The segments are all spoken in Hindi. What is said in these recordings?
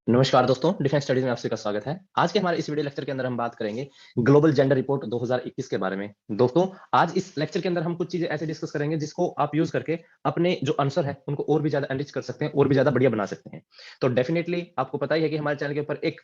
नमस्कार दोस्तों, डिफेंस स्टडीज में आपसे का स्वागत है। आज के हमारे इस वीडियो लेक्चर के अंदर हम बात करेंगे ग्लोबल जेंडर रिपोर्ट 2021 के बारे में। दोस्तों, आज इस लेक्चर के अंदर हम कुछ चीजें ऐसे डिस्कस करेंगे जिसको आप यूज करके अपने जो आंसर है उनको और भी ज्यादा एनरिच कर सकते हैं और भी ज्यादा बढ़िया बना सकते हैं। तो डेफिनेटली आपको पता ही है कि हमारे चैनल के ऊपर एक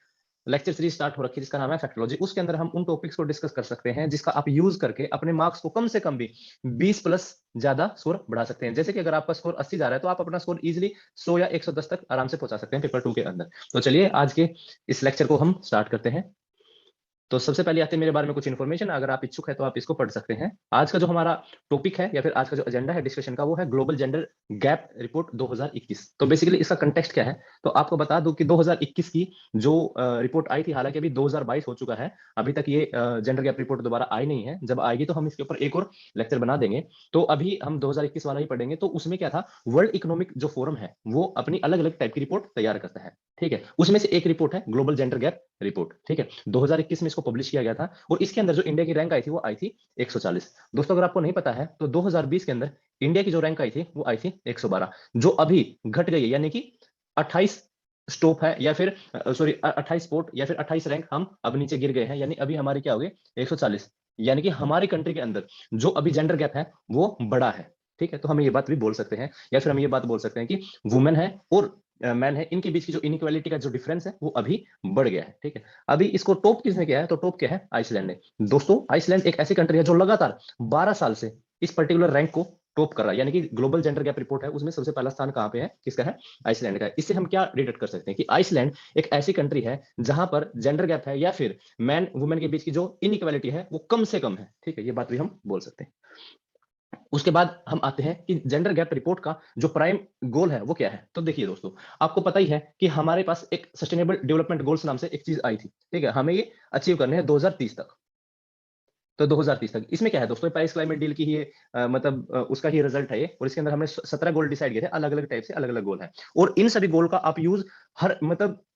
लेक्चर सीरीज स्टार्ट हो रखी है जिसका नाम है फैक्टोलॉजी। उसके अंदर हम उन टॉपिक्स को डिस्कस कर सकते हैं जिसका आप यूज करके अपने मार्क्स को कम से कम भी 20 प्लस ज्यादा स्कोर बढ़ा सकते हैं। जैसे कि अगर आपका स्कोर 80 जा रहा है तो आप अपना स्कोर इजीली 100 या 110 तक आराम से पहुंचा सकते हैं पेपर 2 के अंदर। तो चलिए आज के इस लेक्चर को हम स्टार्ट करते हैं। तो सबसे पहले आते हैं मेरे बारे में कुछ इन्फॉर्मेशन। अगर आप इच्छुक है तो आप इसको पढ़ सकते हैं। आज का जो हमारा टॉपिक है या फिर आज का जो एजेंडा है डिस्कशन का वो है ग्लोबल जेंडर गैप रिपोर्ट 2021। तो बेसिकली इसका कंटेक्स्ट क्या है, तो आपको बता दूं कि 2021 की जो रिपोर्ट आई थी, हालांकि अभी 2022 हो चुका है, अभी तक ये जेंडर गैप रिपोर्ट दोबारा आई नहीं है। जब आएगी तो हम इसके ऊपर एक और लेक्चर बना देंगे। तो अभी हम 2021 वाला ही पढ़ेंगे। तो उसमें क्या था, वर्ल्ड इकोनॉमिक जो फोरम है वो अपनी अलग अलग टाइप की रिपोर्ट तैयार करता है। ठीक है, उसमें से एक रिपोर्ट है ग्लोबल जेंडर गैप रिपोर्ट। ठीक है, 2021 में इसको पब्लिश किया गया था और इसके अंदर जो इंडिया की रैंक आई थी वो आई थी 140। दोस्तों, अगर आपको नहीं पता है तो 2020 के अंदर इंडिया की जो रैंक आई थी वो आई थी 112, जो अभी घट गई है, यानी कि 28 स्टॉप है या फिर सॉरी 28 स्पोर्ट या फिर 28 रैंक हम अब नीचे गिर गए हैं। यानी अभी हमारे क्या हो गए, 140। यानी कि हमारी कंट्री के अंदर जो अभी जेंडर गैप है वो बड़ा है। ठीक है, तो हम ये बात भी बोल सकते हैं या फिर हम ये बात बोल सकते हैं कि वुमेन है और मैन है, इनके बीच की जो इनइक्वालिटी का जो डिफरेंस है वो अभी बढ़ गया है। ठीक है, अभी इसको टॉप किसने किया है, तो टॉप क्या है, आइसलैंड ने। दोस्तों, आइसलैंड एक ऐसी कंट्री है जो लगातार 12 साल से इस पर्टिकुलर रैंक को टॉप कर रहा है। यानी कि ग्लोबल जेंडर गैप रिपोर्ट है उसमें सबसे पहला स्थान कहां पे है, किसका है, आइसलैंड का है। इससे हम क्या डिडक्ट कर सकते हैं कि आइसलैंड एक ऐसी कंट्री है जहां पर जेंडर गैप है या फिर मैन वुमेन के बीच की जो इनइक्वालिटी है वो कम से कम है। ठीक है, ये बात भी हम बोल सकते हैं। उसके बाद हम आते हैं कि जेंडर गैप रिपोर्ट का जो प्राइम गोल है वो क्या है। तो देखिए दोस्तों, आपको पता ही है कि हमारे पास एक सस्टेनेबल डेवलपमेंट गोल्स नाम से एक चीज आई थी। ठीक है, हमें ये अचीव करने हैं 2030 तक। तो 2030 तक इसमें क्या है दोस्तों, पेरिस क्लाइमेट डील की ही उसका ही रिजल्ट है ये। और इसके अंदर हमने 17 गोल डिसाइड किए थे, अलग अलग टाइप से अलग अलग गोल है। और इन सभी गोल का आप यूज हर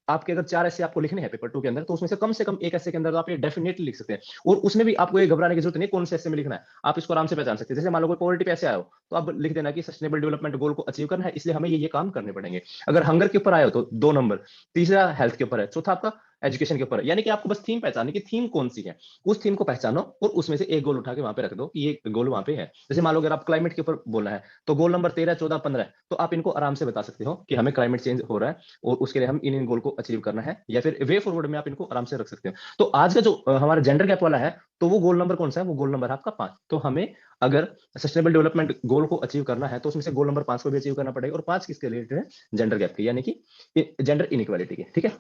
आपके अगर 4 ऐसे आपको लिखने हैं पेपर 2 के अंदर, तो उसमें से कम एक ऐसे के अंदर तो आप ये डेफिनेटली लिख सकते हैं। और उसमें भी आपको ये घबराने की जरूरत नहीं कौन से ऐसे में लिखना है, आप इसको आराम से पहचान सकते हैं। जैसे मान लो कोई पॉवर्टी पे ऐसे आए हो तो आप लिख देना कि सस्टेनेबल डेवलपमेंट गोल को अचीव करना है, इसलिए हमें ये काम करने पड़ेंगे। अगर हंगर के ऊपर आए हो तो 2 नंबर, तीसरा हेल्थ के ऊपर है, चौथा आपका एजुकेशन के ऊपर है। यानी कि आपको बस थीम पहचाननी कि थीम कौन सी है, उस थीम को पहचानो और उसमें से एक गोल उठा के वहां पे रख दो कि ये गोल वहां पे है। जैसे मान लो अगर आप क्लाइमेट के ऊपर बोलना है तो गोल नंबर 13, 14, 15 है, तो आप इनको आराम से बता सकते हो कि हमें क्लाइमेट चेंज हो रहा है और उसके लिए हम इन गोल को अचीव करना है, या फिर वे फॉरवर्ड में आप इनको आराम से रख सकते हो। तो आज का जो हमारा जेंडर गैप वाला है, तो वो गोल नंबर कौन सा है, वो गोल नंबर है आपका 5। तो हमें अगर सस्टेनेबल डेवलपमेंट गोल को अचीव करना है तो उसमें से गोल नंबर 5 को भी अचीव करना पड़ेगा। और 5 किसके रिलेटेड है, जेंडर गैप के, यानी कि जेंडर इनइक्वालिटी के। ठीक है,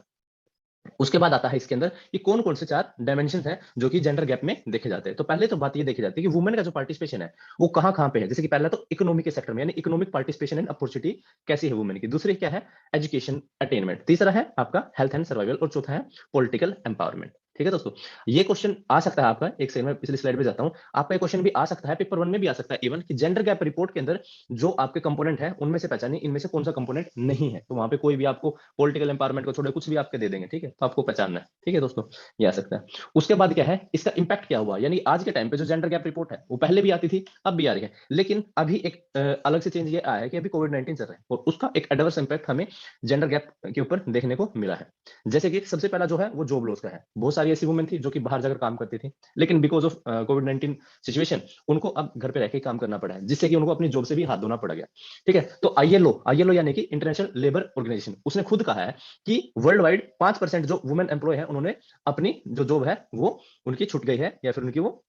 उसके बाद आता है इसके अंदर कि कौन कौन से 4 डायमेंशन हैं जो कि जेंडर गैप में देखे जाते हैं। तो पहले तो बात ये देखी जाती है कि वुमेन का जो पार्टिसिपेशन है वो कहां कहां पे है। जैसे कि पहला तो इकोनॉमी के सेक्टर में, यानी इकोनॉमिक पार्टिसिपेशन एंड अपॉर्चुनिटी कैसी है वुमेन की। दूसरी क्या है, एजुकेशन अटेनमेंट। तीसरा है आपका हेल्थ एंड सर्वाइवल। और चौथा है पॉलिटिकल एम्पावरमेंट। ठीक है दोस्तों, ये क्वेश्चन आ सकता है आपका, एक सेकंड में पिछली स्लाइड पे जाता हूं। आपका क्वेश्चन भी आ सकता है, पेपर 1 में भी आ सकता है इवन, कि जेंडर गैप रिपोर्ट के अंदर जो आपके कंपोनेंट है उनमें से पहचानिए इनमें से कौन सा कंपोनेंट नहीं है। तो वहां पे कोई भी आपको पॉलिटिकल एम्पावरमेंट को छोड़े कुछ भी आपके दे देंगे। ठीक है, तो आपको पहचानना है। ठीक है दोस्तों, ये आ सकता है। उसके बाद क्या है, इसका इंपैक्ट क्या हुआ, यानी आज के टाइम पे जो जेंडर गैप रिपोर्ट है वो पहले भी आती थी अब भी आ रही है, लेकिन अभी एक अलग से चेंज ये आया है कि अभी कोविड-19 चल रहा है और उसका एक एडवर्स इंपैक्ट हमें जेंडर गैप के ऊपर देखने को मिला है। जैसे कि सबसे पहला जो है वो जॉब लॉस का है। बहुत सारी ऐसी वुमेन थी जो कि बाहर जाकर काम करती थी, लेकिन बिकॉज ऑफ कोविड-19 सिचुएशन उनको अब घर पे रह के काम करना पड़ा है, जिससे कि उनको अपनी जॉब से भी हाथ धोना पड़ गया। ठीक है, तो आईएलओ यानी कि इंटरनेशनल लेबर ऑर्गेनाइजेशन, उसने खुद कहा है कि वर्ल्ड वाइड 5% जो वुमेन एम्प्लॉय है उन्होंने अपनी जो जॉब है वो उनकी छूट गई है या फिर उनकी वो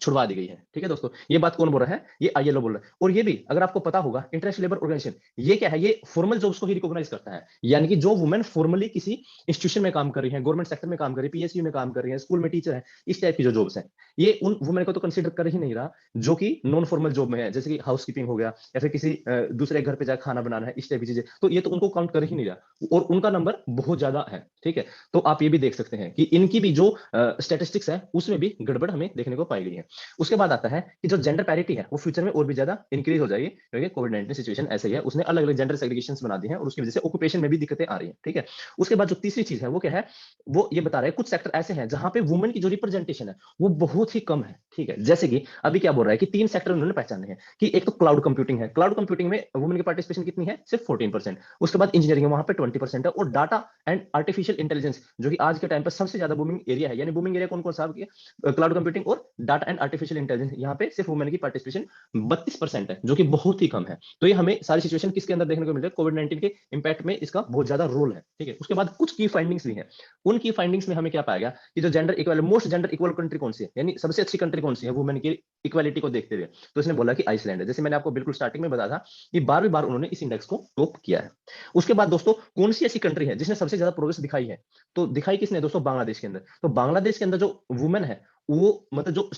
छुड़वा दी गई है। ठीक है दोस्तों, ये बात कौन बोल रहा है, ये आईएलओ बोल रहा है। और ये भी अगर आपको पता होगा, इंटरनेशनल लेबर ऑर्गेनाइजेशन ये क्या है, ये फॉर्मल जॉब्स को ही रिकॉग्नाइज करता है। यानी कि जो वुमेन फॉर्मली किसी इंस्टीट्यूशन में काम कर रही है, गवर्नमेंट सेक्टर में काम कर रही है, पीएसयू में काम कर रही है, स्कूल में टीचर है, इस टाइप की जो जॉब्स है, ये उन वुमेन को तो कंसिडर कर ही नहीं रहा जो कि नॉन फॉर्मल जॉब में है, जैसे कि हाउस कीपिंग हो गया या फिर किसी दूसरे घर पे जाकर खाना बनाना है, इस टाइप की चीजें, तो ये तो उनको काउंट कर ही नहीं रहा और उनका नंबर बहुत ज्यादा है। ठीक है, तो आप ये भी देख सकते हैं कि इनकी भी जो स्टेटिस्टिक्स है उसमें भी गड़बड़ हमें देखने को पाई गई है। उसके बाद आता है कि जो जेंडर पैरिटी है वो फ्यूचर में और भी ज्यादा इंक्रीज हो जाएगी, क्योंकि कोविड-19 सिचुएशन ऐसे ही है, उसने अलग अलग जेंडर सेग्रीगेशंस बना दी हैं और उसकी वजह से ऑक्यूपेशन में भी दिक्कतें आ रही हैं। ठीक है, उसके बाद जो तीसरी चीज है वो क्या है, वो ये बता रहा है कुछ सेक्टर ऐसे हैं जहां पे वुमेन की जो रिप्रेजेंटेशन है वो बहुत ही कम है। ठीक है, जैसे कि अभी क्या बोल रहा है कि 3 सेक्टर उन्होंने पहचाने हैं कि एक तो क्लाउड कंप्यूटिंग है, क्लाउड कंप्यूटिंग में वुमेन की पार्टिसिपेशन कितनी है, सिर्फ 14%। उसके बाद इंजीनियरिंग है, वहां पे 20% है, और डाटा एंड आर्टिफिशियल इंटेलिजेंस, जो कि आज के टाइम पर सबसे ज्यादा बूमिंग एरिया है। यानी बूमिंग एरिया कौन कौन सा? क्लाउड कंप्यूटिंग और डाटा एंड आर्टिफिशियल इंटेलिजेंस। यहाँ पे सिर्फ वुमेन की पार्टिसिपेशन 32% है, जो कि बहुत ही कम है। तो ये हमें सारी सिचुएशन किसके अंदर देखने को मिल रहा है? कोविड-19 के इंपैक्ट में इसका बहुत ज्यादा रोल है। ठीक है, उसके बाद कुछ की फाइंडिंग्स भी हैं। उन की फाइंडिंग्स में हमें क्या पाया गया कि जो gender equal, most gender equal country कौन सी है, यानी सबसे अच्छी कंट्री कौन सी है वुमेन की इक्वालिटी को देखते हुए? तो इसने बोला कि आइसलैंड है। जैसे मैंने आपको बिल्कुल स्टार्टिंग में बताया था कि 12वीं बार उन्होंने इस इंडेक्स को टॉप किया है। उसके बाद दोस्तों कौन सी ऐसी कंट्री है जिसने सबसे ज्यादा प्रोग्रेस दिखाई है? तो दिखाई किसने दोस्तों? बांग्लादेश के अंदर। तो बांग्लादेश के अंदर जो वुमेन है, वो मतलब जो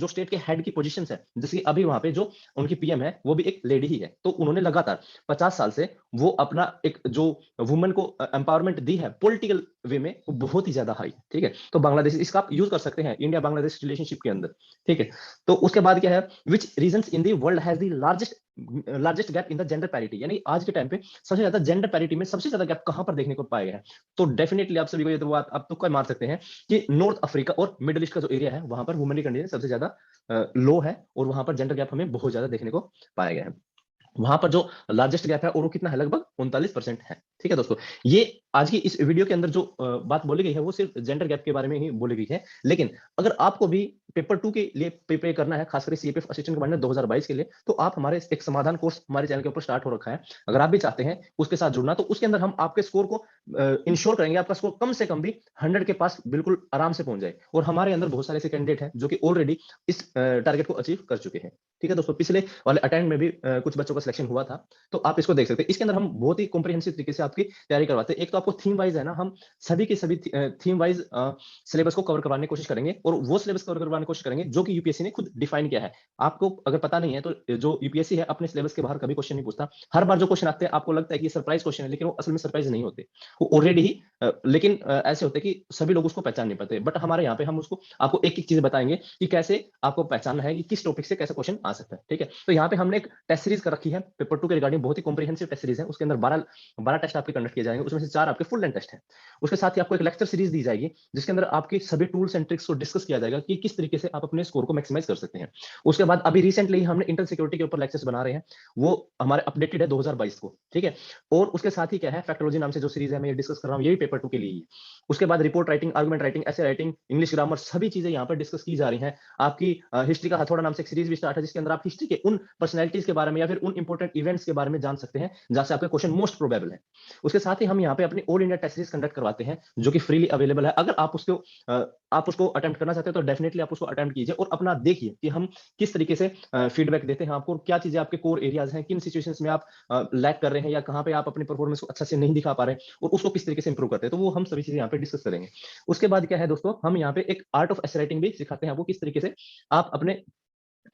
स्टेट के हेड की पोजीशंस है, जैसे कि अभी वहां पे जो उनकी पीएम है वो भी एक लेडी ही है। तो उन्होंने लगातार 50 साल से वो अपना एक जो वुमेन को एम्पावरमेंट दी है पॉलिटिकल वे में, वो बहुत ही ज्यादा हाई। ठीक है, तो बांग्लादेश इसका आप यूज कर सकते हैं इंडिया बांग्लादेश रिलेशनशिप के अंदर। ठीक है, तो उसके बाद क्या है? Which regions in the world has the largest gap in the gender parity, यानी आज के टाइम पे सबसे ज्यादा जेंडर पैरिटी में सबसे ज्यादा गैप कहां पर देखने को पाया गया है? तो डेफिनेटली आप सभी को ये तो बात आप तुक्का मार सकते हैं कि नॉर्थ अफ्रीका और मिडिल ईस्ट का जो एरिया है, वहां पर वुमेन की कंडीशन सबसे ज्यादा लो है, और वहां पर जेंडर गैप हमें बहुत ज्यादा देखने को पाया गया है। वहां पर जो लार्जेस्ट गैप है और वो कितना है? लगभग 39% है। ठीक है दोस्तों, ये आज की इस वीडियो के अंदर जो बात बोली गई है वो सिर्फ जेंडर गैप के बारे में ही बोली गई है। लेकिन अगर आपको भी पेपर 2 के लिए प्रिपेयर करना है, खासकर सीएपीएफ असिस्टेंट कमांडर 2022 के लिए, तो आप हमारे एक समाधान कोर्स हमारे चैनल के ऊपर स्टार्ट हो रखा है। अगर आप भी चाहते हैं उसके साथ जुड़ना, तो उसके अंदर हम आपके स्कोर को इंश्योर करेंगे, आपका स्कोर कम से कम भी 100 के पास बिल्कुल आराम से पहुंच जाए। और हमारे अंदर बहुत सारे ऐसे कैंडिडेट हैं जो कि ऑलरेडी इस टारगेट को अचीव कर चुके हैं। ठीक है दोस्तों, पिछले वाले अटेम्प्ट में भी कुछ बच्चों का सिलेक्शन हुआ था, तो आप इसको देख सकते हैं। इसके अंदर हम बहुत ही कॉम्प्रिहेंसिव तरीके से आपकी तैयारी करवाते हैं। एक तो आपको थीम वाइज है ना, हम सभी के सभी थीम वाइज सिलेबस को कवर करवाने की कोशिश करेंगे, और वो सिलेबस कवर करवाने की कोशिश करेंगे जो कि यूपीएससी ने खुद डिफाइन किया है। आपको अगर पता नहीं है तो जो यूपीएससी है अपने सिलेबस के बाहर कभी क्वेश्चन नहीं पूछता। हर बार जो क्वेश्चन आते हैं आपको लगता है कि सरप्राइज क्वेश्चन है, लेकिन वो असल में सरप्राइज नहीं होते, वो ऑलरेडी ही लेकिन ऐसे होते हैं कि सभी लोग उसको पहचान नहीं पाते। बट हमारे यहाँ पे हम उसको आपको एक एक चीज बताएंगे कि कैसे आपको पहचानना है कि किस टॉपिक से कैसा क्वेश्चन आ सकता है। ठीक है, तो यहाँ पे हमने एक टेस्ट सीरीज कर रखी है पेपर 2 के रिगार्डिंग, बहुत ही कॉम्प्रिहेंसिव टेस्ट सीरीज है। उसके अंदर 12 टेस्ट आपके कंडक्ट किए जाएंगे, उसमें से 4 आपके फुल लेंथ टेस्ट हैं। उसके साथ ही आपको एक लेक्चर सीरीज दी जाएगी जिसके अंदर आपकी सभी टूल्स एंड ट्रिक्स को डिस्कस किया जाएगा कि किस तरीके से आप अपने स्कोर को मैक्सिमाइज कर सकते हैं। उसके बाद अभी रिसेंटली हमने इंटर सिक्योरिटी के ऊपर लेक्चर्स बना रहे हैं, वो हमारे अपडेटेड है 2022 को। ठीक है, और उसके साथ ही क्या है, फैक्टोलॉजी नाम से जो सीरीज है मैं डिस्कस कर रहा हूँ, ये भी पेपर 2 के लिए ही है। उसके बाद रिपोर्ट राइटिंग, आर्गुमेंट राइटिंग, ऐसे राइटिंग, इंग्लिश ग्रामर, सभी चीजें यहाँ पर डिस्कस की जा रही हैं। आपकी हिस्ट्री का हथौड़ा नाम से एक सीरीज भी स्टार्ट है, जिसके अंदर आप हिस्ट्री के उन पर्सनैलिटीज के बारे में या फिर उन इंपॉर्टेंट इवेंट्स के बारे में जान सकते हैं जहां से आपके क्वेश्चन मोस्ट प्रोबेबल है। उसके साथ ही हम यहाँ पे अपनी all India test series conduct करवाते हैं जो कि फ्रीली अवेलेबल है। अगर आप उसको अटेम्प्ट करना चाहते हो तो डेफिनेटली आप उसको अटेम्प्ट कीजिए और अपना देखिए कि हम किस तरीके से फीडबैक देते हैं आपको, क्या चीजें आपके कोर एरियाज हैं, किन सिचुएशंस में आप लैक कर रहे हैं या कहाँ पे आप अपनी परफॉर्मेंस को अच्छा से नहीं दिखा पा रहे हैं, और उसको किस तरीके से इंप्रूव करते हैं। तो वो हम सभी चीजें यहाँ पे डिस्कस करेंगे। उसके बाद क्या है दोस्तों, हम यहाँ पे एक आर्ट ऑफ एसे राइटिंग भी सिखाते हैं आपको, किस तरीके से आप अपने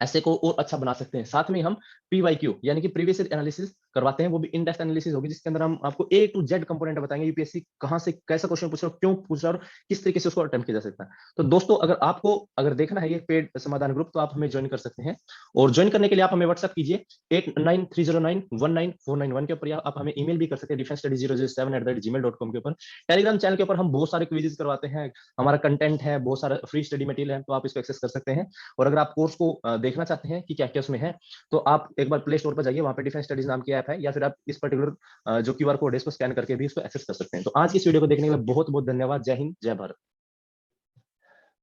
ऐसे को और अच्छा बना सकते हैं। साथ में हम पीवाईक्यू यानी कि प्रीवियस एनालिसिस करवाते हैं, वो भी इन डेप्थ एनालिसिस होगी, जिसके अंदर हम आपको ए टू जेड कंपोनेंट बताएंगे यूपीएससी कहां से कैसा क्वेश्चन पूछ रहा है, क्यों पूछ रहा है और किस तरीके से उसको अटेम्प्ट किया जा सकता है। तो दोस्तों अगर आपको अगर देखना है ये पेड समाधान ग्रुप, तो आप हमें ज्वाइन कर सकते हैं। और ज्वाइन करने के लिए आप हमें व्हाट्सअप कीजिए 8930919491 के ऊपर, या आप हमें ईमेल भी कर सकते हैं defensestudy007@gmail.com के ऊपर। टेलीग्राम चैनल के ऊपर हम बहुत सारे क्विजेस करवाते हैं, हमारा कंटेंट है, बहुत सारा फ्री स्टडी मटेरियल है, तो आप इसको एक्सेस कर सकते हैं। और अगर आप कोर्स को देखना चाहते हैं कि क्या क्या उसमें है, तो आप एक बार प्ले स्टोर पर जाइए, वहां पे डिफेंस स्टडीज नाम की ऐप है, या फिर आप इस पर्टिकुलर जो क्यूआर कोड है इसको स्कैन करके भी इसको एक्सेस कर सकते हैं। तो आज की इस वीडियो को देखने के लिए बहुत बहुत धन्यवाद। जय हिंद, जय भारत।